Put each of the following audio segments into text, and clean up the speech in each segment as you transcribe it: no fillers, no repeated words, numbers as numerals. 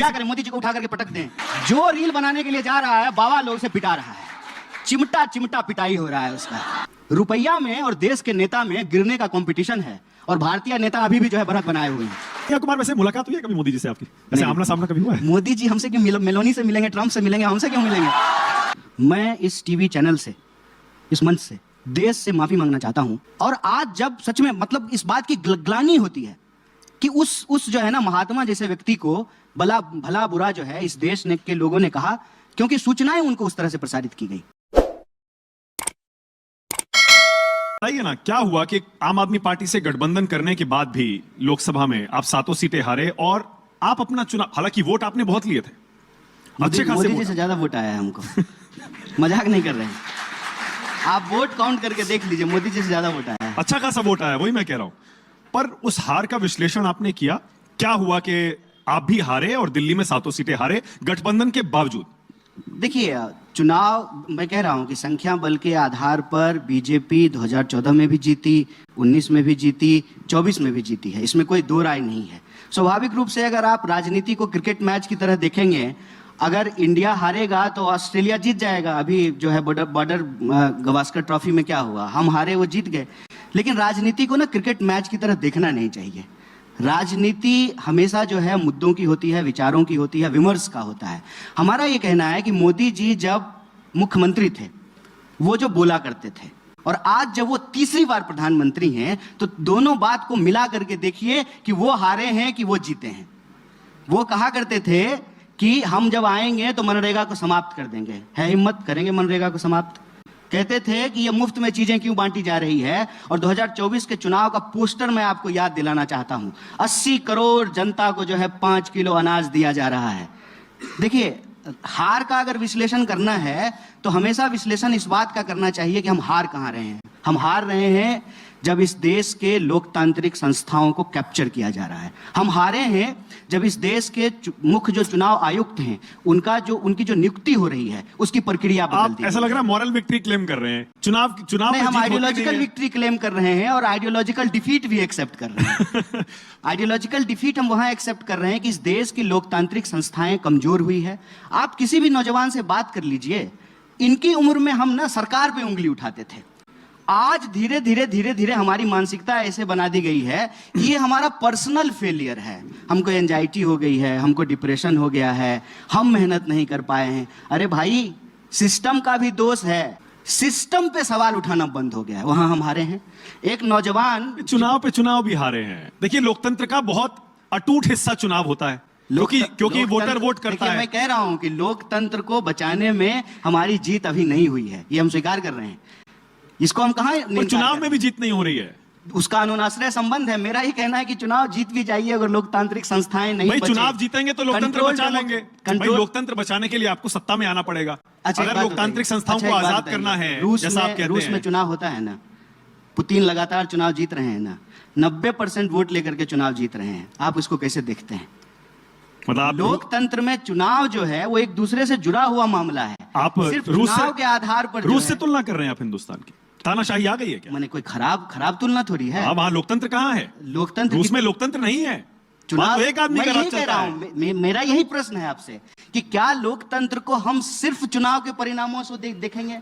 क्या करें, मोदी जी को उठा करके पटक दें? जो रील बनाने के लिए जा रहा है बाबा लोग से पिटा रहा है, चिमटा चिमटा पिटाई हो रहा है उसका। रुपया में और देश के नेता में गिरने का कंपटीशन है और भारतीय नेता अभी भी जो है बढ़त बनाए हुए हैं। क्या कुमार, वैसे मुलाकात हुई है कभी मोदी जी से आपकी? वैसे आमना सामना कभी हुआ है? मोदी जी हमसे क्यों मेलोनी से मिलेंगे, ट्रंप से मिलेंगे, हमसे क्यों मिलेंगे? मैं इस टीवी चैनल से, इस मंच से देश से माफी मांगना चाहता हूं। और आज जब सच में मतलब इस बात की ग्लानि होती है कि उस जो है ना महात्मा जैसे व्यक्ति को भला बुरा जो है इस देश ने के लोगों ने कहा, क्योंकि सूचनाएं उनको उस तरह से प्रसारित की गई। बताइए ना, क्या हुआ कि आम आदमी पार्टी से गठबंधन करने के बाद भी लोकसभा में आप 7 सीटें हारे और आप अपना चुनाव, हालांकि वोट आपने बहुत लिए थे, अच्छे खासे मोदी जी से ज्यादा वोट आया है हमको। मजाक नहीं कर रहे हैं, आप वोट काउंट करके देख लीजिए, मोदी जी से ज्यादा वोट आया है। अच्छा खासा वोट आया, वही मैं कह रहा हूं। पर उस हार का विश्लेषण आपने किया, क्या हुआ कि आप भी हारे और दिल्ली में 7 सीटें हारे गठबंधन के बावजूद? देखिए, चुनाव मैं कह रहा हूं कि संख्या बल के आधार पर बीजेपी 2014 में भी जीती, 19 में भी जीती, 24 में भी जीती है, इसमें कोई दो राय नहीं है। स्वाभाविक रूप से अगर आप राजनीति को क्रिकेट मैच की तरह देखेंगे, अगर इंडिया हारेगा तो ऑस्ट्रेलिया जीत जाएगा। अभी जो है बॉर्डर गवास्कर ट्रॉफी में क्या हुआ, हम हारे वो जीत गए। लेकिन राजनीति को ना क्रिकेट मैच की तरह देखना नहीं चाहिए। राजनीति हमेशा जो है मुद्दों की होती है, विचारों की होती है, विमर्श का होता है। हमारा ये कहना है कि मोदी जी जब मुख्यमंत्री थे वो जो बोला करते थे और आज जब वो तीसरी बार प्रधानमंत्री हैं, तो दोनों बात को मिला करके देखिए कि वो हारे हैं कि वो जीते हैं। वो कहा करते थे कि हम जब आएंगे तो मनरेगा को समाप्त कर देंगे, है हिम्मत, करेंगे मनरेगा को समाप्त। कहते थे कि ये मुफ्त में चीजें क्यों बांटी जा रही है। और 2024 के चुनाव का पोस्टर मैं आपको याद दिलाना चाहता हूं, 80 करोड़ जनता को जो है 5 किलो अनाज दिया जा रहा है। देखिए, हार का अगर विश्लेषण करना है तो हमेशा विश्लेषण इस बात का करना चाहिए कि हम हार कहां रहे हैं। हम हार रहे हैं जब इस देश के लोकतांत्रिक संस्थाओं को कैप्चर किया जा रहा है। हम हारे हैं जब इस देश के मुख्य जो चुनाव आयुक्त हैं उनकी जो नियुक्ति हो रही है उसकी प्रक्रिया बदल दी। ऐसा लग रहा है मॉरल विक्ट्री क्लेम कर रहे हैं चुनाव नहीं, हम आइडियोलॉजिकल विक्ट्री क्लेम कर रहे हैं और आइडियोलॉजिकल डिफीट भी एक्सेप्ट कर रहे हैं। आइडियोलॉजिकल डिफीट हम वहां एक्सेप्ट कर रहे हैं कि इस देश की लोकतांत्रिक संस्थाएं कमजोर हुई है। आप किसी भी नौजवान से बात कर लीजिए, इनकी उम्र में हम ना सरकार पे उंगली उठाते थे। आज धीरे धीरे हमारी मानसिकता ऐसे बना दी गई है, ये हमारा पर्सनल फेलियर है। हमको एंजाइटी हो गई है, हमको डिप्रेशन हो गया है, हम मेहनत नहीं कर पाए हैं। अरे भाई, सिस्टम का भी दोष है, सिस्टम पे सवाल उठाना बंद हो गया है, वहां हम हारे हैं। एक नौजवान चुनाव पे चुनाव भी हारे हैं। देखिए, लोकतंत्र का बहुत अटूट हिस्सा चुनाव होता है, क्योंकि वोटर वोट करता है। मैं कह रहा हूं कि लोकतंत्र को बचाने में हमारी जीत अभी नहीं हुई है, ये हम स्वीकार कर रहे हैं। इसको हम कहां, चुनाव में भी जीत नहीं हो रही है, उसका अनुनाश्रय संबंध है। मेरा ही कहना है कि चुनाव जीत भी जाइए अगर लोकतांत्रिक संस्थाएं नहीं बचे। चुनाव जीतेंगे तो लोकतंत्र बचा लेंगे। लोकतंत्र बचाने के लिए आपको सत्ता में आना पड़ेगा। अच्छा, अगर लोकतांत्रिक संस्थाओं को आजाद करना है, जैसा आप कहते हैं। रूस में चुनाव होता है ना, पुतिन लगातार चुनाव जीत रहे हैं ना, 90% वोट लेकर के चुनाव जीत रहे हैं। आप इसको कैसे देखते हैं? मतलब लोकतंत्र में चुनाव जो है वो एक दूसरे से जुड़ा हुआ मामला है। आप सिर्फ चुनाव के आधार पर रूस से तुलना कर रहे हैं आप हिंदुस्तान की? तानाशाही आ गई है क्या? मैंने कोई खराब तुलना थोड़ी है। वहां लोकतंत्र कहाँ है? लोकतंत्र रूस में लोकतंत्र नहीं है। चुनाव तो एक आदमी का राज चलता है। मेरा यही प्रश्न है आपसे कि क्या लोकतंत्र को हम सिर्फ चुनाव के परिणामों से देखेंगे?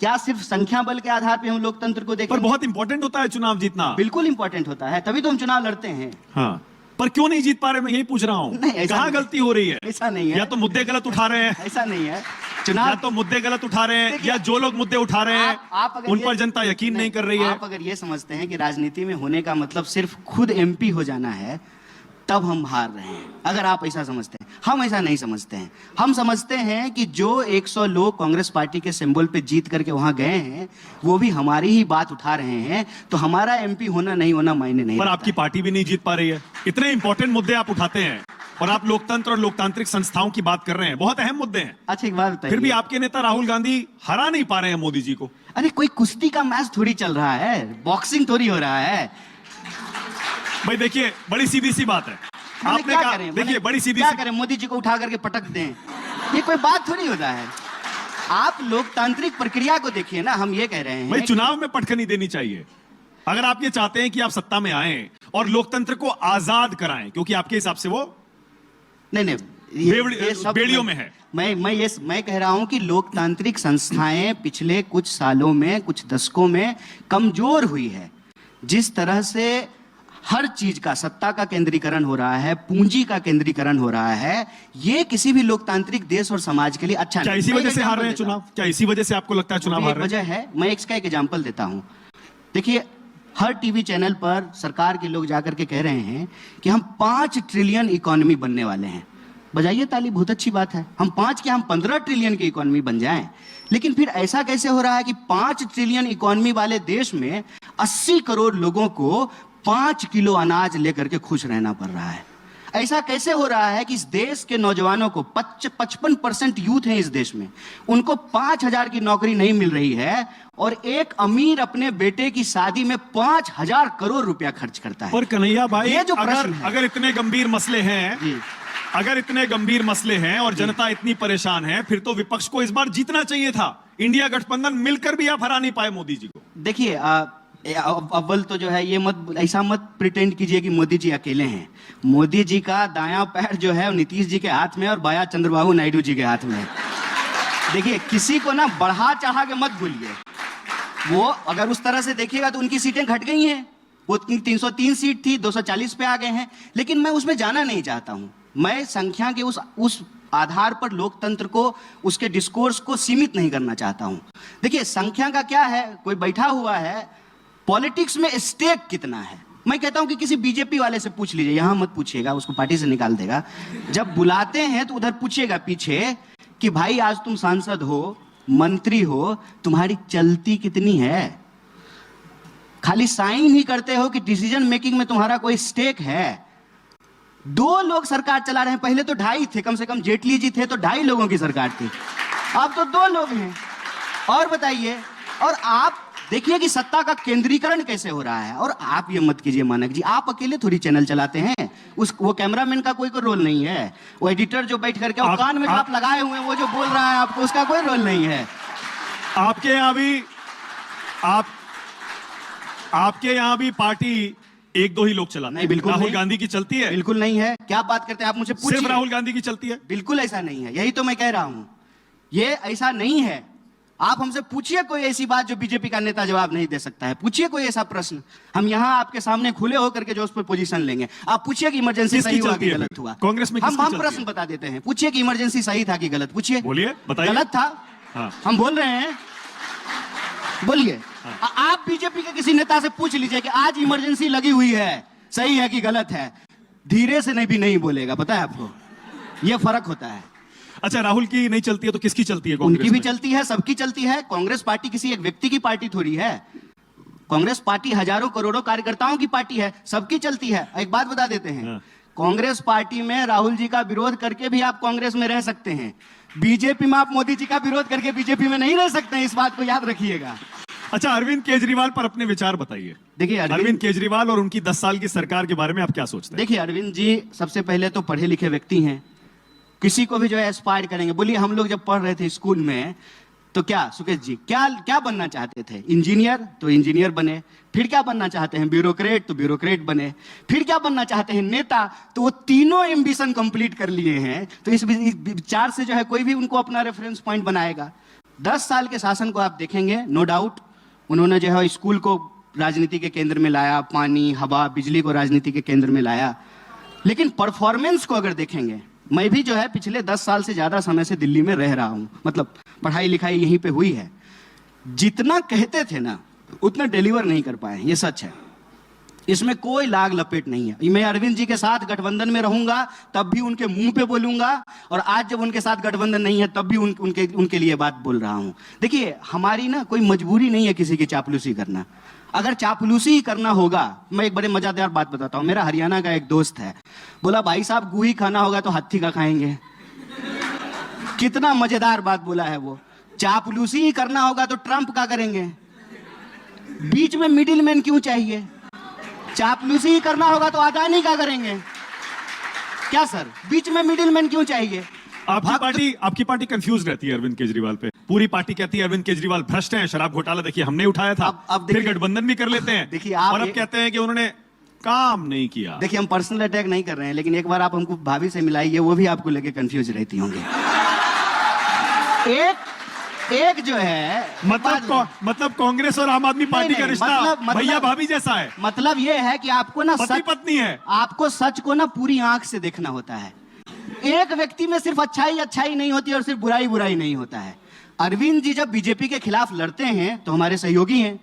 क्या सिर्फ संख्या बल के आधार पे हम लोकतंत्र को देखेंगे? पर बहुत इंपॉर्टेंट होता है चुनाव जीतना। बिल्कुल इंपॉर्टेंट होता है, तभी तो हम चुनाव लड़ते हैं। हाँ, पर क्यों नहीं जीत पा रहे, मैं यही पूछ रहा हूँ। कहाँ गलती हो रही है? ऐसा नहीं है, या तो मुद्दे गलत उठा रहे हैं, ऐसा नहीं है। चुनाव या तो मुद्दे गलत उठा रहे हैं, या जो लोग मुद्दे उठा रहे हैं उन पर जनता यकीन नहीं कर रही है। आप अगर ये समझते हैं कि राजनीति में होने का मतलब सिर्फ खुद एमपी हो जाना है, तब हम हार रहे हैं। अगर आप ऐसा समझते हैं, हम ऐसा नहीं समझते हैं। हम समझते हैं कि जो 100 लोग कांग्रेस पार्टी के सिंबल पे जीत करके वहां गए हैं, वो भी हमारी ही बात उठा रहे हैं, तो हमारा एमपी होना नहीं होना मायने नहीं। पर आपकी पार्टी भी नहीं जीत पा रही है। इतने इंपॉर्टेंट मुद्दे आप उठाते हैं और आप लोकतंत्र और लोकतांत्रिक संस्थाओं की बात कर रहे हैं, बहुत अहम मुद्दे हैं। अच्छा, एक बात बताइए, फिर भी आपके नेता राहुल गांधी हरा नहीं पा रहे हैं मोदी जी को। अरे कोई कुश्ती का मैच थोड़ी चल रहा है, बॉक्सिंग थोड़ी हो रहा है भाई। देखिए, बड़ी सीधी सी बात है, आपने कहा, देखिए बड़ी सीधी, क्या करें, मोदी जी को उठा करके पटक दें, ये कोई बात थोड़ी होता है। आप लोकतांत्रिक प्रक्रिया को देखिए ना। हम ये कह रहे हैं भाई, चुनाव में पटखनी देनी चाहिए। अगर आप ये चाहते हैं कि आप सत्ता में आए और लोकतंत्र को आजाद कराएं, क्योंकि आपके हिसाब से वो नहीं नहीं, ये सब बेड़ियों में है। मैं कह रहा हूं कि लोकतांत्रिक संस्थाएं पिछले कुछ सालों में, कुछ दशकों में कमजोर हुई है। जिस तरह से हर चीज का, सत्ता का केंद्रीकरण हो रहा है, पूंजी का केंद्रीकरण हो रहा है, ये किसी भी लोकतांत्रिक देश और समाज के लिए अच्छा क्या नहीं। इसी वजह से हार रहे हैं चुनाव? क्या इसी वजह से आपको लगता है चुनाव हार एक रहे हैं? वजह है, मैं इसका एक एग्जांपल देता हूं। देखिए, हर टीवी चैनल पर सरकार के लोग जाकर के कह रहे हैं कि हम 5 ट्रिलियन इकोनॉमी बनने वाले हैं। बजाइए ताली, बहुत अच्छी बात है। हम 5 क्या, हम 15 ट्रिलियन की इकोनॉमी बन जाएं। लेकिन फिर ऐसा कैसे हो रहा है कि 5 ट्रिलियन इकोनॉमी वाले देश में 80 करोड़ लोगों को 5 किलो अनाज लेकर के खुश रहना पड़ रहा है? ऐसा कैसे हो रहा है कि इस देश के नौजवानों को 55% यूथ है इस देश में, उनको 5,000 की नौकरी नहीं मिल रही है, और एक अमीर अपने बेटे की शादी में 5,000 करोड़ रुपया खर्च करता है। और कन्हैया भाई, ये जो प्रश्न है, अगर इतने गंभीर मसले हैं, अगर इतने गंभीर मसले हैं और जनता इतनी परेशान है, फिर तो विपक्ष को इस बार जीतना चाहिए था। इंडिया गठबंधन मिलकर भी आप हरा नहीं पाए मोदी जी को। देखिए, अव्वल तो जो है, ये मत, ऐसा मत प्रिटेंड कीजिए कि मोदी जी अकेले हैं। मोदी जी का दायां पैर जो है नीतीश जी के हाथ में और बायां चंद्रबाबू नायडू जी के हाथ में है। देखिए, किसी को ना बढ़ा चढ़ा के मत भूलिए। वो अगर उस तरह से देखिएगा तो उनकी सीटें घट गई हैं। वो 303 सीट थी, 240 पे आ गए हैं। लेकिन मैं उसमें जाना नहीं चाहता हूं। मैं संख्या के उस आधार पर लोकतंत्र को, उसके डिस्कोर्स को सीमित नहीं करना चाहता हूं। देखिए, संख्या का क्या है, कोई बैठा हुआ है, पॉलिटिक्स में स्टेक कितना है। मैं कहता हूं कि किसी बीजेपी वाले से पूछ लीजिए, यहां मत पूछिएगा, उसको पार्टी से निकाल देगा। जब बुलाते हैं तो उधर पूछिएगा पीछे कि भाई आज तुम सांसद हो, मंत्री हो, तुम्हारी चलती कितनी है? खाली साइन ही करते हो कि डिसीजन मेकिंग में तुम्हारा कोई स्टेक है? 2 लोग सरकार चला रहे हैं, पहले तो 2.5 थे, कम से कम जेटली जी थे तो 2.5 लोगों की सरकार थी, अब तो 2 लोग हैं। और बताइए, और आप देखिए कि सत्ता का केंद्रीकरण कैसे हो रहा है। और आप ये मत कीजिए मानक जी, आप अकेले थोड़ी चैनल चलाते हैं, वो कैमरामैन का कोई रोल नहीं है, वो एडिटर जो बैठ करके कान में आप लगाए हुए हैं, वो जो बोल रहा है आपको, उसका कोई रोल नहीं है। आपके यहां भी पार्टी 1-2 ही लोग चलाते हैं। बिल्कुल राहुल नहीं। गांधी की चलती है? बिल्कुल नहीं है। क्या बात करते हैं आप, मुझे पूछिए। सिर्फ राहुल गांधी की चलती है? बिल्कुल ऐसा नहीं है, यही तो मैं कह रहा हूं, ये ऐसा नहीं है। आप हमसे पूछिए कोई ऐसी बात जो बीजेपी का नेता जवाब नहीं दे सकता है। पूछिए कोई ऐसा प्रश्न, हम यहां आपके सामने खुले होकर के जो उस पर पोजीशन लेंगे। आप पूछिए कि इमरजेंसी सही हुआ कि गलत हुआ। कांग्रेस में हम प्रश्न बता देते हैं। पूछिए कि इमरजेंसी सही था कि गलत, पूछिए। बोलिए, बताइए। गलत था। हाँ। हम बोल रहे हैं, बोलिए। आप बीजेपी के किसी नेता से पूछ लीजिए कि आज इमरजेंसी लगी हुई है, सही है कि गलत है, धीरे से भी नहीं बोलेगा। पता है आपको, यह फर्क होता है। अच्छा, राहुल की नहीं चलती है तो किसकी चलती है? उनकी भी चलती है, सबकी चलती है। कांग्रेस पार्टी किसी एक व्यक्ति की पार्टी थोड़ी है। कांग्रेस पार्टी हजारों करोड़ों कार्यकर्ताओं की पार्टी है, सबकी चलती है। एक बात बता देते हैं, कांग्रेस पार्टी में राहुल जी का विरोध करके भी आप कांग्रेस में रह सकते हैं, बीजेपी में आप मोदी जी का विरोध करके बीजेपी में नहीं रह सकते हैं। इस बात को याद रखिएगा। अच्छा, अरविंद केजरीवाल पर अपने विचार बताइए। देखिए, अरविंद केजरीवाल और उनकी 10 साल की सरकार के बारे में आप क्या सोचते हैं? देखिए, अरविंद जी सबसे पहले तो पढ़े लिखे व्यक्ति हैं। किसी को भी जो है एस्पायर करेंगे। बोलिए, हम लोग जब पढ़ रहे थे स्कूल में तो क्या सुकेश जी क्या बनना चाहते थे? इंजीनियर, तो इंजीनियर बने। फिर क्या बनना चाहते हैं? ब्यूरोक्रेट, तो ब्यूरोक्रेट बने। फिर क्या बनना चाहते हैं? नेता। तो वो तीनों एम्बिशन कंप्लीट कर लिए हैं। तो इस विचार से जो है कोई भी उनको अपना रेफरेंस पॉइंट बनाएगा। 10 साल के शासन को आप देखेंगे, नो डाउट उन्होंने जो है स्कूल को राजनीति के केंद्र में लाया, पानी, हवा, बिजली को राजनीति के केंद्र में लाया। लेकिन परफॉर्मेंस को अगर देखेंगे, मैं भी जो है पिछले 10 साल से ज्यादा समय से दिल्ली में रह रहा हूं, मतलब पढ़ाई लिखाई यहीं पे हुई है। जितना कहते थे ना उतना डिलीवर नहीं कर पाए, ये सच है। इसमें कोई लाग लपेट नहीं है। मैं अरविंद जी के साथ गठबंधन में रहूंगा तब भी उनके मुंह पे बोलूंगा, और आज जब उनके साथ गठबंधन नहीं है तब भी उनके लिए बात बोल रहा हूं। देखिए, हमारी ना कोई मजबूरी नहीं है किसी की चापलूसी करना। अगर चापलूसी ही करना होगा, मैं एक बड़े मजेदार बात बताता हूं। मेरा हरियाणा का एक दोस्त है, बोला भाई साहब गुही खाना होगा तो हाथी का खाएंगे। कितना मजेदार बात बोला है वो। चापलूसी ही करना होगा तो ट्रंप का करेंगे। बीच में मिडिल मैन क्यों चाहिए? चापलूसी ही करना होगा तो अदानी का करेंगे क्या सर? बीच में मिडिल मैन क्यों चाहिए? आपकी पार्टी कंफ्यूज रहती है अरविंद केजरीवाल पे। पूरी पार्टी कहती है अरविंद केजरीवाल भ्रष्ट हैं, शराब घोटाला देखिए हमने उठाया था, अब फिर गठबंधन भी कर लेते हैं। देखिए, और अब कहते हैं कि उन्होंने काम नहीं किया। देखिए, हम पर्सनल अटैक नहीं कर रहे हैं, लेकिन एक बार आप हमको भाभी से मिलाइए, वो भी आपको लेके कंफ्यूज रहती होंगी। एक जो है मतलब कांग्रेस और आम आदमी पार्टी का रिश्ता भैया भाभी जैसा है। मतलब ये है कि आपको ना पति पत्नी है, आपको सच को ना पूरी आंख से देखना होता है। एक व्यक्ति में सिर्फ अच्छाई नहीं होती और सिर्फ बुराई नहीं होता है। अरविंद जी जब बीजेपी के खिलाफ लड़ते हैं तो हमारे सहयोगी हैं।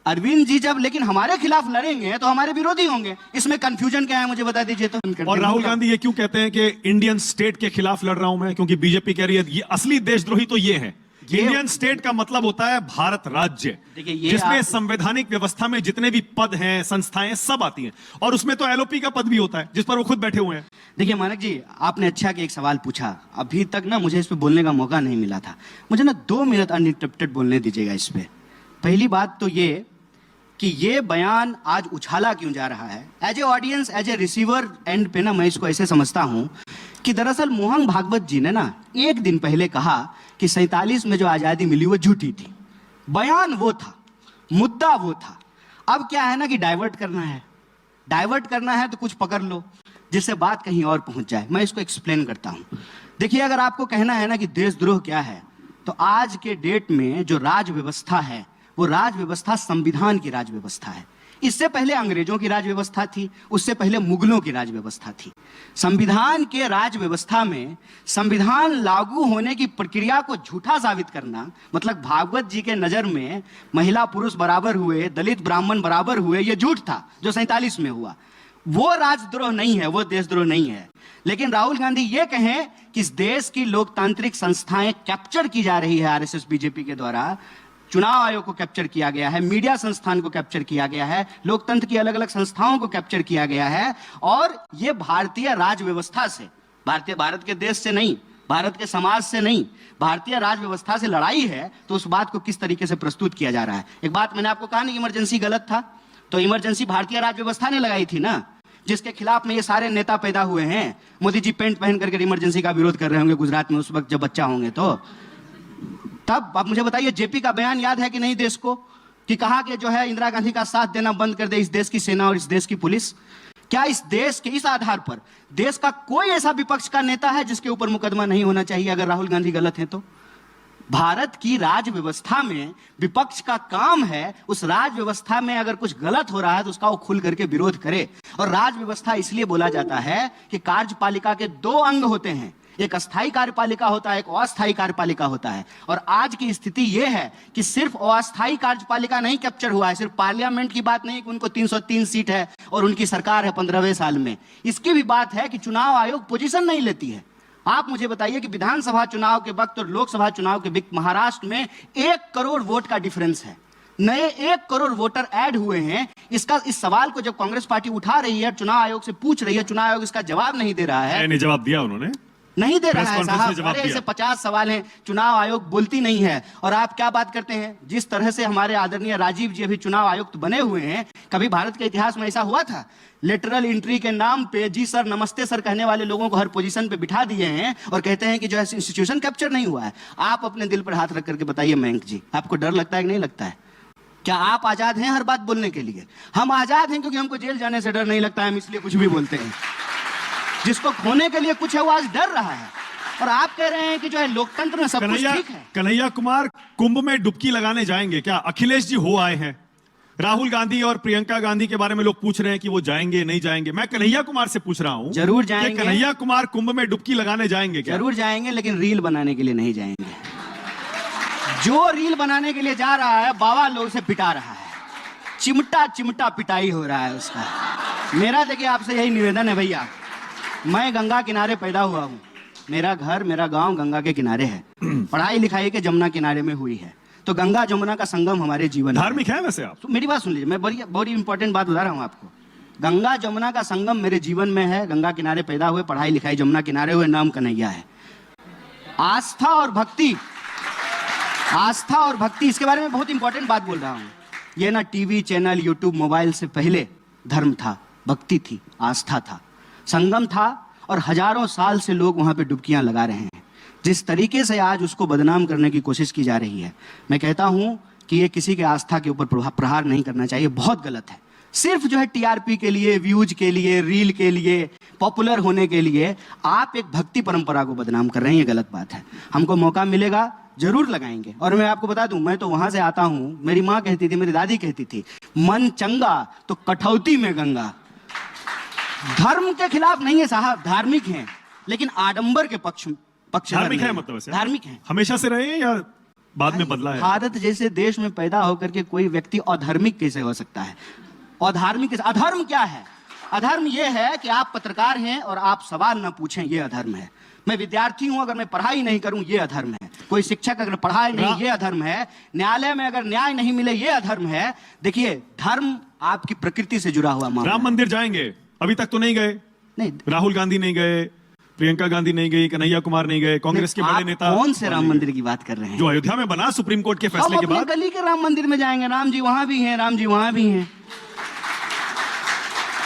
अरविंद जी जब लेकिन हमारे खिलाफ लड़ेंगे तो हमारे विरोधी होंगे। इसमें कंफ्यूजन क्या है, मुझे बता दीजिए तो। और राहुल गांधी ये क्यों कहते हैं कि इंडियन स्टेट के खिलाफ लड़ रहा हूं मैं, क्योंकि बीजेपी कह रही है ये असली देशद्रोही तो ये है। इंडियन स्टेट का मतलब होता है भारत राज्य, जिसमें संवैधानिक व्यवस्था में जितने भी पद हैं, संस्थाएं सब आती हैं, और उसमें तो एलओपी का पद भी होता है जिस पर वो खुद बैठे हुए हैं। देखिए मानक जी, आपने अच्छा कि एक सवाल पूछा। अभी तक ना मुझे इस पे बोलने का मौका नहीं मिला था। मुझे ना 2 मिनट अनइंटरप्टेड बोलने दीजिएगा इस पे। पहली बात तो ये कि ये बयान आज उछाला क्यों जा रहा है। As a audience, as a receiver end पे ना मैं इसको ऐसे समझता हूं कि दरअसल मोहन भागवत जी ने ना एक दिन पहले कहा कि 47 में जो आजादी मिली वो झूठी थी। बयान वो था, मुद्दा वो था। अब क्या है ना कि डाइवर्ट करना है तो कुछ पकड़ लो जिससे बात कहीं और पहुंच जाए। मैं इसको एक्सप्लेन करता हूं। देखिए, अगर आपको कहना है ना कि देशद्रोह क्या है, तो आज के डेट में जो राज व्यवस्था है वो राज व्यवस्था संविधान की राज व्यवस्था है। इससे पहले अंग्रेजों की राज व्यवस्था थी, उससे पहले मुगलों की राज व्यवस्था थी। संविधान के राज व्यवस्था में संविधान लागू होने की प्रक्रिया को झूठा साबित करना, मतलब भागवत जी के नजर में महिला पुरुष बराबर हुए, दलित ब्राह्मण बराबर हुए, ये झूठ था जो 47 में हुआ। वो राजद्रोह नहीं है, वो देशद्रोह नहीं है। लेकिन राहुल गांधी ये कहें कि इस देश की लोकतांत्रिक संस्थाएं कैप्चर की जा रही है आरएसएस बीजेपी के द्वारा, चुनाव आयोग को कैप्चर किया गया है, मीडिया संस्थान को कैप्चर किया गया है, लोकतंत्र की अलग अलग संस्थाओं को कैप्चर किया गया है, और ये भारतीय राज व्यवस्था से, भारत के देश से नहीं, भारत के समाज से नहीं, भारतीय राज व्यवस्था से लड़ाई है। तो उस बात को किस तरीके से प्रस्तुत किया जा रहा है। एक बात मैंने आपको कहा ना, इमरजेंसी गलत था, तो इमरजेंसी भारतीय राज व्यवस्था ने लगाई थी ना, जिसके खिलाफ में ये सारे नेता पैदा हुए हैं। मोदी जी पेंट पहन करके इमरजेंसी का विरोध कर रहे होंगे गुजरात में उस वक्त जब बच्चा होंगे तो। तब आप मुझे बताइए, जेपी का बयान याद है कि नहीं देश को, कि कहा कि जो है इंदिरा गांधी का साथ देना बंद कर दे इस देश की सेना और इस देश की पुलिस। क्या इस देश के इस आधार पर देश का कोई ऐसा विपक्ष का नेता है जिसके ऊपर मुकदमा नहीं होना चाहिए अगर राहुल गांधी गलत है तो? भारत की राज व्यवस्था में विपक्ष का काम है उस राज व्यवस्था में अगर कुछ गलत हो रहा है तो उसका वो खुल करके विरोध करे। और राज व्यवस्था इसलिए बोला जाता है कि कार्यपालिका के 2 अंग होते हैं, एक अस्थायी कार्यपालिका होता है, एक अस्थायी कार्यपालिका होता है। और आज की स्थिति यह है कि सिर्फ अस्थायी कार्यपालिका नहीं कैप्चर हुआ है, सिर्फ पार्लियामेंट की बात नहीं कि उनको 303 सीट है और उनकी सरकार है 15वें साल में। इसकी भी बात है कि चुनाव आयोग पोजीशन नहीं लेती है। आप मुझे बताइए कि विधानसभा चुनाव के वक्त और लोकसभा चुनाव के वक्त महाराष्ट्र में 1 करोड़ वोट का डिफरेंस है, नए 1 करोड़ वोटर ऐड हुए हैं। इस सवाल को जब कांग्रेस पार्टी उठा रही है, चुनाव आयोग से पूछ रही है, चुनाव आयोग इसका जवाब नहीं दे रहा है। नहीं जवाब दिया उन्होंने, नहीं दे रहा है साहब। अरे ऐसे 50 सवाल हैं, चुनाव आयोग बोलती नहीं है। और आप क्या बात करते हैं, जिस तरह से हमारे आदरणीय राजीव जी अभी चुनाव आयुक्त बने हुए हैं, कभी भारत के इतिहास में ऐसा हुआ था? लेटरल एंट्री के नाम पे जी सर नमस्ते सर कहने वाले लोगों को हर पोजीशन पे बिठा दिए हैं और कहते हैं कि जो है इंस्टीट्यूशन कैप्चर नहीं हुआ है। आप अपने दिल पर हाथ रख करके बताइए मयंक जी, आपको डर लगता है कि नहीं लगता है? क्या आप आजाद हैं हर बात बोलने के लिए? हम आजाद हैं क्योंकि हमको जेल जाने से डर नहीं लगता है, हम इसलिए कुछ भी बोलते हैं। जिसको खोने के लिए कुछ है वो आज डर रहा है। और आप कह रहे हैं कि जो है लोकतंत्र में सब कुछ ठीक है। कन्हैया कुमार कुंभ में डुबकी लगाने जाएंगे क्या? अखिलेश जी हो आए हैं, राहुल गांधी और प्रियंका गांधी के बारे में लोग पूछ रहे हैं कि वो जाएंगे नहीं जाएंगे। मैं कन्हैया कुमार से पूछ रहा हूं, जरूर जाएंगे। कन्हैया कुमार कुंभ में डुबकी लगाने जाएंगे क्या? जरूर जाएंगे, लेकिन रील बनाने के लिए नहीं जाएंगे। जो रील बनाने के लिए जा रहा है बाबा लोग से पिटा रहा है, चिमटा चिमटा पिटाई हो रहा है उसका। मेरा देखिए आपसे यही निवेदन है भैया, मैं गंगा किनारे पैदा हुआ हूं, मेरा घर मेरा गांव गंगा के किनारे है, पढ़ाई लिखाई के जमुना किनारे में हुई है, तो गंगा जमुना का संगम हमारे जीवन धार्मिक है वैसे आप? तो मेरी बात सुन लीजिए, मैं बड़ी इंपॉर्टेंट बात बता रहा हूं आपको। गंगा जमुना का संगम मेरे जीवन में है, गंगा किनारे पैदा हुए, पढ़ाई लिखाई जमुना किनारे हुए, नाम कन्हैया है। आस्था और भक्ति, आस्था और भक्ति, इसके बारे में बहुत इंपॉर्टेंट बात बोल रहा हूं। ये ना टीवी चैनल यूट्यूब मोबाइल से पहले धर्म था, भक्ति थी, आस्था था, संगम था, और हजारों साल से लोग वहां पे डुबकियां लगा रहे हैं। जिस तरीके से आज उसको बदनाम करने की कोशिश की जा रही है, मैं कहता हूं कि ये किसी के आस्था के ऊपर प्रहार नहीं करना चाहिए, बहुत गलत है। सिर्फ जो है टीआरपी के लिए, व्यूज के लिए, रील के लिए, पॉपुलर होने के लिए आप एक भक्ति परंपरा को बदनाम कर रहे हैं। ये गलत बात है। हमको मौका मिलेगा जरूर लगाएंगे। और मैं आपको बता दूं, मैं तो वहां से आता हूं, मेरी माँ कहती थी, मेरी दादी कहती थी, मन चंगा तो कठौती में गंगा। धर्म के खिलाफ नहीं है साहब, धार्मिक हैं, लेकिन आडंबर के पक्ष धार्मिक है, मतलब ऐसे धार्मिक है। हमेशा से रहे हैं या बाद में बदला है? भारत जैसे देश में पैदा होकर के कोई व्यक्ति अधर्मिक कैसे हो सकता है? अधार्मिक कैसे? अधर्म क्या है? अधर्म यह है कि आप पत्रकार हैं और आप सवाल ना पूछें, ये अधर्म है। मैं विद्यार्थी हूं, अगर मैं पढ़ाई नहीं करूं, ये अधर्म है। कोई शिक्षक अगर पढ़ाए नहीं, ये अधर्म है। न्यायालय में अगर न्याय नहीं मिले, ये अधर्म है। देखिए, धर्म आपकी प्रकृति से जुड़ा हुआ मामला। राम मंदिर जाएंगे? अभी तक तो नहीं गए। नहीं, राहुल गांधी नहीं गए, प्रियंका गांधी नहीं गई, कन्हैया कुमार नहीं गए, कांग्रेस के बड़े नेता। कौन से राम मंदिर की बात कर रहे हैं? जो अयोध्या में बना सुप्रीम कोर्ट के फैसले के बाद। गली के राम मंदिर में जाएंगे, राम जी वहां भी हैं, राम जी वहां भी हैं।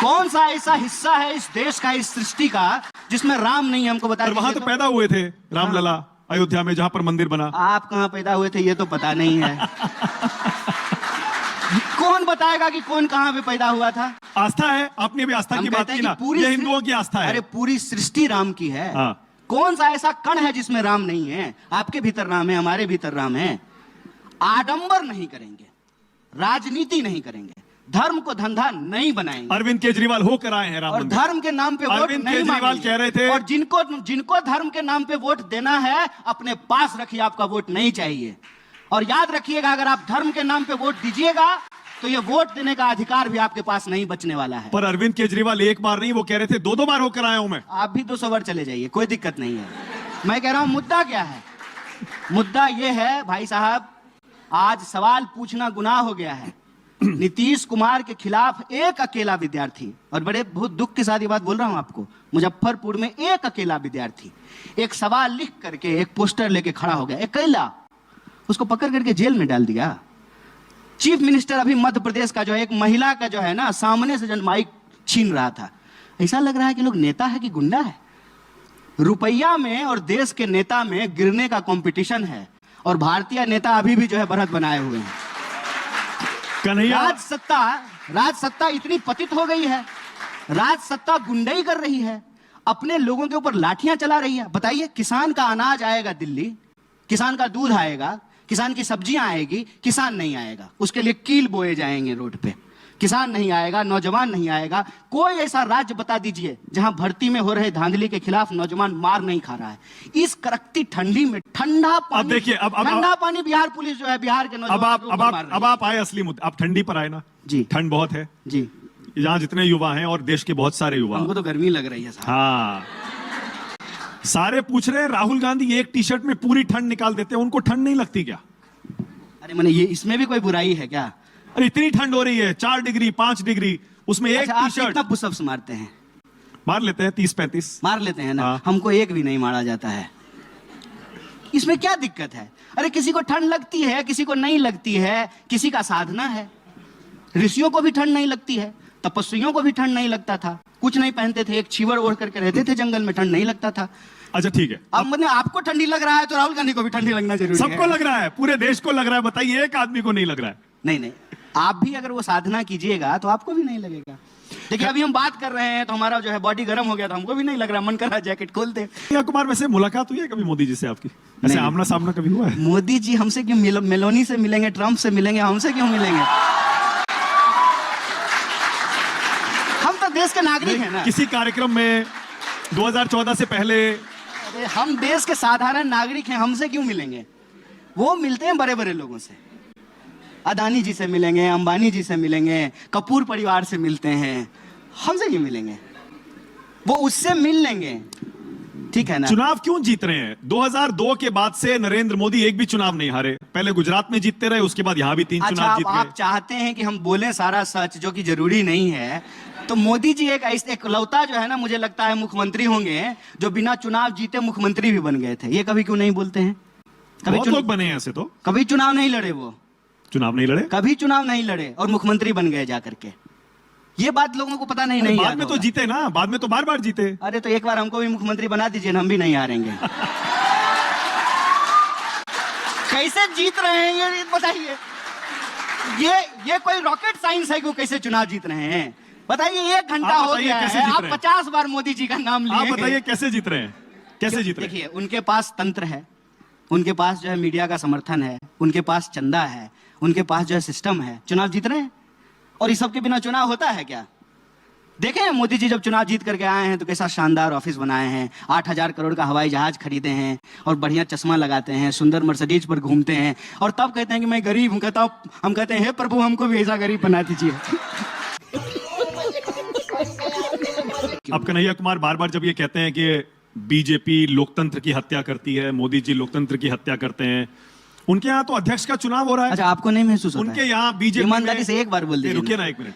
कौन सा ऐसा हिस्सा है इस देश का, इस सृष्टि का, जिसमें राम नहीं है? हमको बता दीजिए। वहां तो पैदा हुए थे रामलला, अयोध्या में जहां पर मंदिर बना। आप कहां पैदा हुए थे ये तो पता नहीं है। कौन बताएगा कि कौन कहां पे पैदा हुआ था? आस्था है, आपने भी आस्था की बात की ना, ये हिंदुओं की आस्था है। अरे पूरी सृष्टि राम की है। हाँ। कौन सा ऐसा कण है जिसमें राम नहीं है? आपके भीतर राम है, हमारे भीतर राम है। आडंबर नहीं करेंगे, राजनीति नहीं करेंगे, धर्म को धंधा नहीं बनाएंगे। अरविंद केजरीवाल होकर आए हैं राम और मंदिर। धर्म के नाम पे वोट अरविंद नहीं केजरीवाल मांगेंगे। कह रहे थे, और जिनको धर्म के नाम पे वोट देना है, अपने पास रखिए, आपका वोट नहीं चाहिए। और याद रखिएगा, अगर आप धर्म के नाम पे वोट दीजिएगा तो ये वोट देने का अधिकार भी आपके पास नहीं बचने वाला है। पर अरविंद केजरीवाल एक बार नहीं, वो कह रहे थे 2-2 बार होकर आया हूं मैं। आप भी 200 बार चले जाइए, कोई दिक्कत नहीं है। मैं कह रहा हूं, मुद्दा क्या है? मुद्दा ये है भाई साहब, आज सवाल पूछना गुनाह हो गया है। नीतीश कुमार के खिलाफ एक अकेला विद्यार्थी, और बड़े बहुत दुख के साथ ये बात बोल रहा हूं आपको, मुजफ्फरपुर में एक अकेला विद्यार्थी एक सवाल लिख करके एक पोस्टर लेके खड़ा हो गया, अकेला। उसको पकड़ करके जेल में डाल दिया। चीफ मिनिस्टर अभी मध्य प्रदेश का जो है, एक महिला का जो है ना, सामने से जन माइक छीन रहा था। ऐसा लग रहा है कि लोग नेता है कि गुंडा है। रुपया में और देश के नेता में गिरने का कंपटीशन है, और भारतीय नेता अभी भी जो है बढ़त बनाए हुए हैं। कन्हैया, राज सत्ता इतनी पतित हो गई है, राज सत्ता गुंडाई कर रही है, अपने लोगों के ऊपर लाठियां चला रही है। बताइए, किसान का अनाज आएगा दिल्ली, किसान का दूध आएगा, किसान की सब्जियां आएगी, किसान नहीं आएगा। उसके लिए कील बोए जाएंगे रोड पे, किसान नहीं आएगा, नौजवान नहीं आएगा। कोई ऐसा राज्य बता दीजिए जहां भर्ती में हो रहे धांधली के खिलाफ नौजवान मार नहीं खा रहा है। इस कड़कती ठंडी में ठंडा पानी, अब देखिए, ठंडा पानी बिहार पुलिस जो है, बिहार के नौजवान अब आप आए असली मुद्दे। आप ठंडी पर आए ना जी। ठंड बहुत है जी, यहाँ जितने युवा हैं, और देश के बहुत सारे युवा। हमको तो गर्मी लग रही है साहब। हाँ, सारे पूछ रहे हैं, राहुल गांधी एक टी शर्ट में पूरी ठंड निकाल देते हैं, उनको ठंड नहीं लगती क्या? अरे मैंने ये, इसमें भी कोई बुराई है क्या? अरे इतनी ठंड हो रही है, 4 डिग्री 5 डिग्री, उसमें एक टी शर्ट। कितना पुशअप्स मारते हैं? मार लेते हैं 30-35 मार लेते हैं ना। हाँ। हमको एक भी नहीं मारा जाता है। इसमें क्या दिक्कत है? अरे किसी को ठंड लगती है, किसी को नहीं लगती है, किसी का साधना है। ऋषियों को भी ठंड नहीं लगती है, तपस्वियों को भी ठंड नहीं लगता था, कुछ नहीं पहनते थे, एक चीवर ओढ़ करके रहते थे जंगल में, ठंड नहीं लगता था। अच्छा ठीक है, अब मतलब आपको ठंडी लग रहा है तो राहुल गांधी को भी ठंडी लगना जरूरी है। सबको लग रहा है, पूरे देश को लग रहा है। बताइए, एक आदमी को नहीं लग रहा है? नहीं नहीं, आप भी अगर वो साधना कीजिएगा तो आपको भी नहीं लगेगा। देखिए, अभी हम बात कर रहे हैं तो हमारा जो है बॉडी गर्म हो गया, तो हमको भी नहीं लग रहा, मन कर रहा जैकेट खोल दे। कन्हैया कुमार, वैसे मुलाकात हुई है कभी मोदी जी से आपकी? ऐसे आमना सामना कभी हुआ है? मोदी जी हमसे क्यों मेलोनी से मिलेंगे, ट्रंप से मिलेंगे, हमसे क्यों मिलेंगे? हम तो देश के नागरिक हैं ना। किसी कार्यक्रम में 2014 से पहले? हम देश के साधारण नागरिक हैं, हमसे क्यों मिलेंगे? वो मिलते हैं बड़े बड़े लोगों से, अदानी जी से मिलेंगे, अंबानी जी से मिलेंगे, कपूर परिवार से मिलते हैं, हमसे क्यों मिलेंगे? वो उससे मिल लेंगे, ठीक है ना। चुनाव क्यों जीत रहे हैं? 2002 के बाद से नरेंद्र मोदी एक भी चुनाव नहीं हारे। पहले गुजरात में जीतते रहे, उसके बाद यहां भी 3 चुनाव जीत गए। आप चाहते हैं कि हम बोलें सारा सच, जो कि जरूरी नहीं है, तो मोदी जी एक इकलौता जो है ना, मुझे लगता है मुख्यमंत्री होंगे जो बिना चुनाव जीते मुख्यमंत्री भी बन गए थे। ये कभी क्यों नहीं बोलते हैं? बहुत लोग बने हैं ऐसे तो। कभी चुनाव नहीं लड़े, वो चुनाव नहीं लड़े, कभी चुनाव नहीं लड़े और मुख्यमंत्री बन गए जाकर के। ये बात लोगों को पता नहीं बाद में तो जीते ना, बाद में तो बार बार जीते। अरे तो एक बार हमको भी मुख्यमंत्री बना दीजिए ना, हम भी नहीं हारेंगे। कैसे जीत रहे हैं ये बताइए। ये कोई रॉकेट साइंस है कि वो कैसे चुनाव जीत रहे हैं? बताइए, 1 घंटा हो गया है, आप 50 बार मोदी जी का नाम लिए। आप बताइए कैसे जीत रहे हैं, कैसे जीत रहे हैं? देखिए, उनके पास तंत्र है, उनके पास जो है मीडिया का समर्थन है, उनके पास चंदा है, उनके पास जो है सिस्टम है, चुनाव जीत रहे हैं। और इस सब के बिना चुनाव होता है क्या? देखे हैं मोदी जी जब चुनाव जीत करके आए हैं तो कैसा शानदार ऑफिस बनाए हैं, 8,000 करोड़ का हवाई जहाज खरीदे हैं और बढ़िया चश्मा लगाते हैं, सुंदर मर्सिडीज पर घूमते हैं और तब कहते हैं कि मैं गरीब हूं। हम कहते हैं हे प्रभु हमको भी ऐसा गरीब बना दीजिए। अब कन्हैया कुमार बार बार जब ये कहते हैं कि बीजेपी लोकतंत्र की हत्या करती है, मोदी जी लोकतंत्र की हत्या करते हैं, उनके यहाँ तो अध्यक्ष का चुनाव हो रहा है। अच्छा, आपको नहीं महसूस होता उनके यहाँ बीजेपी, ईमानदारी से एक बार बोल दीजिए। रुकिए ना एक मिनट,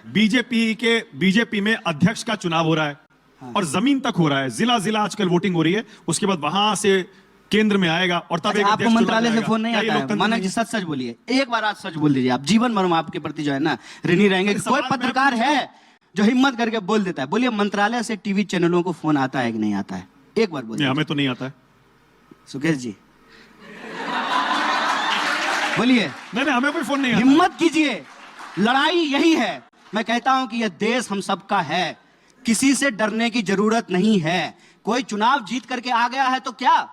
बीजेपी में अध्यक्ष का चुनाव हो रहा है। हाँ। और जमीन तक हो रहा है, जिला जिला आजकल वोटिंग हो रही है, उसके बाद वहां से केंद्र में आएगा और तब एक आपको मंत्रालय से फोन नहीं आता है? मानक जी सच सच बोलिए, एक बार आज सच बोल दीजिए। आप जीवन भर आपके प्रति जो है ना ऋणी रहेंगे। कोई पत्रकार है जो हिम्मत करके बोल देता है? बोलिए, मंत्रालय से टीवी चैनलों को फोन आता है कि नहीं आता है? एक बार बोलिए। हमें तो नहीं आता है। सुकेश जी बोलिए। नहीं, हमें कोई फोन नहीं आता। हिम्मत कीजिए, लड़ाई यही है। मैं कहता हूं कि यह देश हम सबका है, किसी से डरने की जरूरत नहीं है। कोई चुनाव जीत करके आ गया है तो क्या,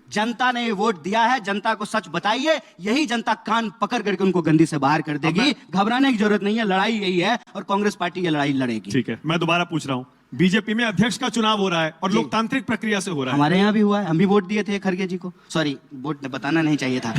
जनता ने वोट दिया है, जनता को सच बताइए, यही जनता कान पकड़ करके उनको गंदी से बाहर कर देगी। घबराने की जरूरत नहीं है, लड़ाई यही है और कांग्रेस पार्टी ये लड़ाई लड़ेगी। ठीक है, मैं दोबारा पूछ रहा हूं, बीजेपी में अध्यक्ष का चुनाव हो रहा है और लोकतांत्रिक प्रक्रिया से हो रहा है। हमारे यहाँ भी हुआ है, हम भी वोट दिए थे खड़गे जी को। सॉरी, वोट बताना नहीं चाहिए था।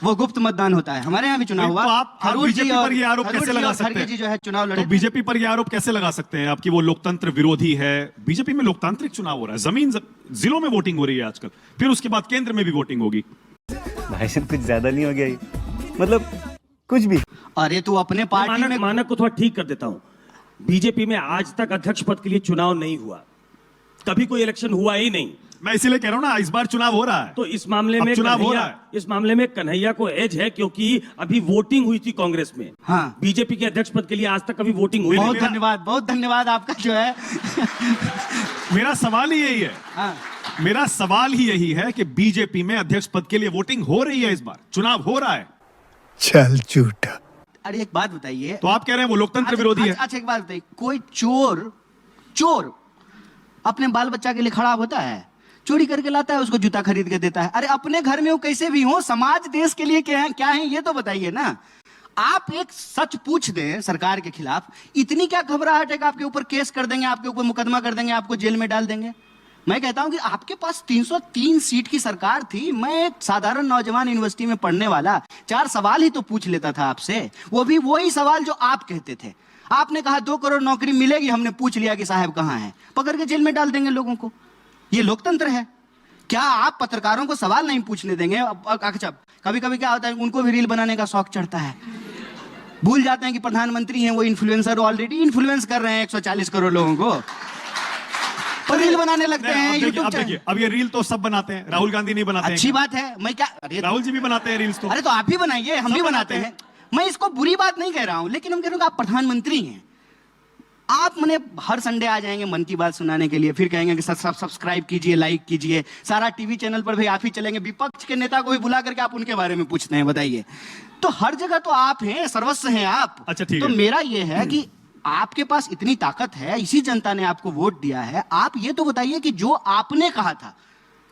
वो गुप्त मतदान होता है, हमारे यहाँ भी चुनाव हुआ। तो आप बीजेपी पर ये आरोप कैसे लगा सकते हैं? जी जो है चुनाव लड़े। तो बीजेपी पर ये आरोप कैसे लगा सकते हैं आपकी वो लोकतंत्र विरोधी है? बीजेपी में लोकतांत्रिक चुनाव हो रहा है, जिलों में वोटिंग हो रही है आजकल, फिर उसके बाद केंद्र में भी वोटिंग होगी। भाई साहब कुछ ज्यादा नहीं हो गया ये? मतलब कुछ भी। अरे तू अपने पार्टी में मानक को थोड़ा ठीक कर देता हूं। बीजेपी में आज तक अध्यक्ष पद के लिए चुनाव नहीं हुआ, कभी कोई इलेक्शन हुआ ही नहीं। मैं इसीलिए कह रहा हूं ना, इस बार चुनाव हो रहा है। तो इस मामले में चुनाव हो रहा है। इस मामले में कन्हैया को एज है, क्योंकि अभी वोटिंग हुई थी कांग्रेस में। हाँ। बीजेपी के अध्यक्ष पद के लिए आज तक कभी वोटिंग हुई नहीं। बहुत धन्यवाद आपका जो है। मेरा सवाल ही यही है। हाँ। मेरा सवाल ही यही है कि बीजेपी में अध्यक्ष पद के लिए वोटिंग हो रही है, इस बार चुनाव हो रहा है। चल झूठा। अरे एक बात बताइए, तो आप कह रहे हैं वो लोकतंत्र विरोधी है? अच्छा एक बात बताइए, कोई चोर अपने बाल बच्चा के लिए खड़ा होता है, चोरी करके लाता है, उसको जूता खरीद के देता है। अरे अपने घर में वो कैसे भी हो, समाज देश के लिए क्या है ये तो बताइए ना। आप एक सच पूछ दें सरकार के खिलाफ, इतनी क्या घबराहट है कि आपके ऊपर केस कर देंगे, आपके ऊपर मुकदमा कर देंगे, आपको जेल में डाल देंगे? मैं कहता हूं कि आपके पास 303 सीट की सरकार थी। मैं एक साधारण नौजवान यूनिवर्सिटी में पढ़ने वाला 4 सवाल ही तो पूछ लेता था आपसे, वो भी वही सवाल जो आप कहते थे। आपने कहा 2 करोड़ नौकरी मिलेगी, हमने पूछ लिया कि साहब कहां है, पकड़ के जेल में डाल देंगे लोगों को। ये लोकतंत्र है क्या? आप पत्रकारों को सवाल नहीं पूछने देंगे? अच्छा, कभी कभी क्या होता है, उनको भी रील बनाने का शौक चढ़ता है, भूल जाते हैं कि प्रधानमंत्री हैं वो इन्फ्लुएंसर, ऑलरेडी इन्फ्लुएंस कर रहे हैं 140 करोड़ लोगों को, पर रील बनाने लगते हैं यूट्यूब चैनल। अब ये रील तो सब बनाते हैं, राहुल गांधी नहीं बनाते अच्छी बात है। मैं क्या, राहुल जी भी बनाते हैं रील्स तो। अरे तो आप भी बनाइए, हम भी बनाते हैं। मैं इसको बुरी बात नहीं कह रहा हूं, लेकिन हम कह रहे हैं आप प्रधानमंत्री हैं, आप मैंने हर संडे आ जाएंगे मन की बात सुनाने के लिए, फिर कहेंगे कि सब्सक्राइब कीजिए, लाइक कीजिए, सारा टीवी चैनल पर भी आप ही चलेंगे, विपक्ष के नेता को भी बुला करके आप उनके बारे में पूछते हैं। बताइए, तो हर जगह तो आप हैं, सर्वस्व हैं आप। अच्छा ठीक है। तो मेरा ये है कि आपके पास इतनी ताकत है, इसी जनता ने आपको वोट दिया है, आप ये तो बताइए कि जो आपने कहा था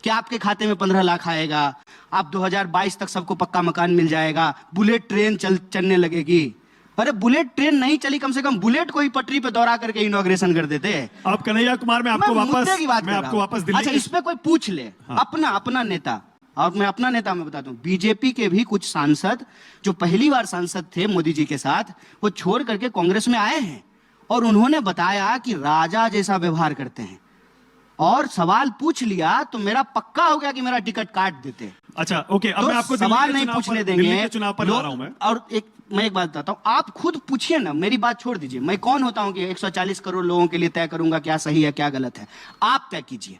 कि आपके खाते में 15 लाख आएगा, आप 2022 तक सबको पक्का मकान मिल जाएगा, बुलेट ट्रेन चलने लगेगी। अरे बुलेट ट्रेन नहीं चली, कम से कम बुलेट को ही पटरी पे दौड़ा करके इनॉग्रेशन कर देते। आप कन्हैया कुमार, मैं आपको वापस दिल्ली अच्छा इस पे कोई पूछ ले। हाँ। अपना नेता, और मैं अपना नेता मैं बताता हूं, बीजेपी के भी कुछ सांसद जो पहली बार सांसद थे मोदी जी के साथ, वो छोड़ करके कांग्रेस में आए हैं और उन्होंने बताया कि राजा जैसा व्यवहार करते हैं, और सवाल पूछ लिया तो मेरा पक्का हो गया कि मेरा टिकट काट देते। अच्छा ओके, अब तो मैं आपको सवाल नहीं पूछने देंगे, चुनाव पर ला रहा हूं मैं। और मैं एक बात बताता हूं, आप खुद पूछिए ना, मेरी बात छोड़ दीजिए, मैं कौन होता हूं कि 140 करोड़ लोगों के लिए तय करूंगा क्या सही है क्या गलत है। आप तय कीजिए,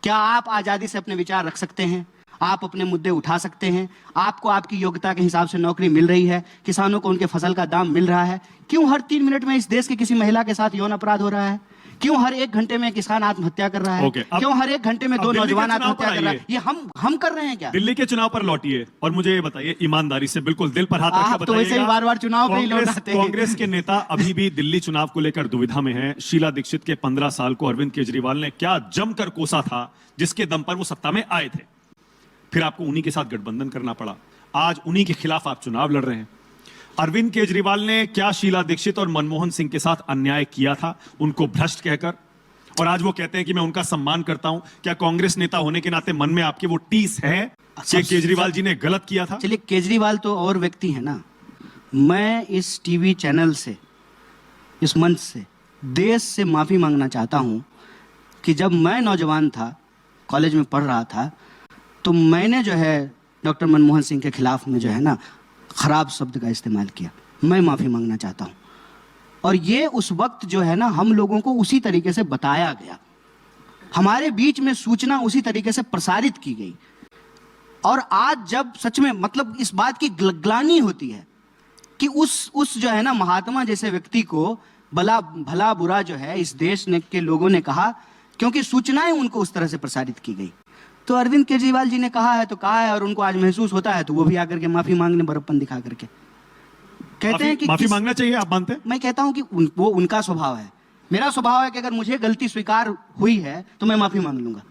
क्या आप आजादी से अपने विचार रख सकते हैं? आप अपने मुद्दे उठा सकते हैं, आपको आपकी योग्यता के हिसाब से नौकरी मिल रही है, किसानों को उनके फसल का दाम मिल रहा है। क्यों हर 3 मिनट में इस देश की किसी महिला के साथ यौन अपराध हो रहा है? क्यों हर 1 घंटे में किसान आत्महत्या कर रहा है? क्यों हर 1 घंटे में 2 नौजवान आत्महत्या कर रहा है? ये हम कर रहे हैं क्या? दिल्ली के चुनाव पर लौटिए और मुझे ये बताइए ईमानदारी से, बिल्कुल दिल पर हाथ रखकर आप तो वैसे ही बार-बार चुनाव पे ही लौट आते हैं। कांग्रेस के नेता अभी भी दिल्ली चुनाव को लेकर दुविधा में हैं। शीला दीक्षित के 15 साल को अरविंद केजरीवाल ने क्या जमकर कोसा था, जिसके दम पर वो सत्ता में आए थे। फिर आपको उन्हीं के साथ गठबंधन करना पड़ा। आज उन्हीं के खिलाफ आप चुनाव लड़ रहे हैं। अरविंद केजरीवाल ने क्या शीला दीक्षित और मनमोहन सिंह के साथ अन्याय किया था, उनको भ्रष्ट कहकर? और आज वो कहते हैं कि मैं उनका सम्मान करता हूं। क्या कांग्रेस नेता होने के नाते मन में आपके वो टीस है कि केजरीवाल जी ने गलत किया था? चलिए, केजरीवाल तो और व्यक्ति है ना। मैं इस टीवी चैनल से, इस मंच से, देश से माफी मांगना चाहता हूं कि जब मैं नौजवान था, कॉलेज में पढ़ रहा था, तो मैंने जो है डॉक्टर मनमोहन सिंह के खिलाफ में जो है ना खराब शब्द का इस्तेमाल किया। मैं माफी मांगना चाहता हूं। और ये उस वक्त जो है ना हम लोगों को उसी तरीके से बताया गया, हमारे बीच में सूचना उसी तरीके से प्रसारित की गई। और आज जब सच में मतलब इस बात की ग्लानि होती है कि उस जो है ना महात्मा जैसे व्यक्ति को भला बुरा जो है इस देश ने के लोगों ने कहा, क्योंकि सूचनाएं उनको उस तरह से प्रसारित की गई। तो अरविंद केजरीवाल जी ने कहा है तो कहा है, और उनको आज महसूस होता है तो वो भी आकर के माफी मांगने बड़प्पन दिखा करके कहते हैं कि माफी मांगना चाहिए। आप मानते हैं? मैं कहता हूं कि वो उनका स्वभाव है। मेरा स्वभाव है कि अगर मुझे गलती स्वीकार हुई है तो मैं माफी मांग लूंगा,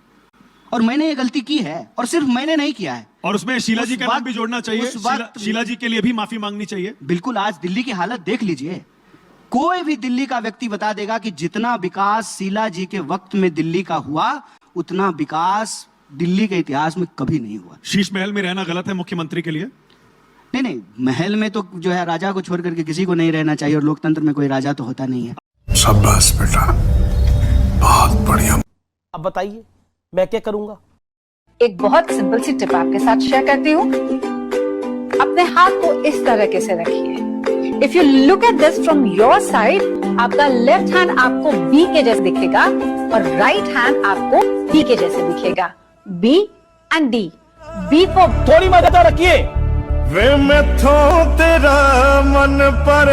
और मैंने ये गलती की है, और सिर्फ मैंने नहीं किया है। और उसमें शीला जी का नाम भी जोड़ना चाहिए। शीला जी के लिए भी माफी मांगनी चाहिए। बिल्कुल। आज दिल्ली की हालत देख लीजिए, कोई भी दिल्ली का व्यक्ति बता देगा कि जितना विकास शीला जी के वक्त में दिल्ली का हुआ, उतना विकास दिल्ली के इतिहास में कभी नहीं हुआ। शीश महल में रहना गलत है मुख्यमंत्री के लिए? नहीं, महल में तो जो है राजा को छोड़ करके किसी को नहीं रहना चाहिए, और लोकतंत्र में कोई राजा तो होता नहीं है। शाबाश बेटा, बहुत बढ़िया। अब बताइए मैं क्या करूंगा? एक बहुत सिंपल सी टिप आपके साथ शेयर करती हूँ। अपने हाथ को इस तरीके से रखिए। If you look at this from your side, आपका लेफ्ट हैंड आपको बी के जैसे दिखेगा और राइट हैंड आपको डी के जैसे दिखेगा। B and D. B for थोड़ी मदद रखिए। वे मैं तेरा मन पर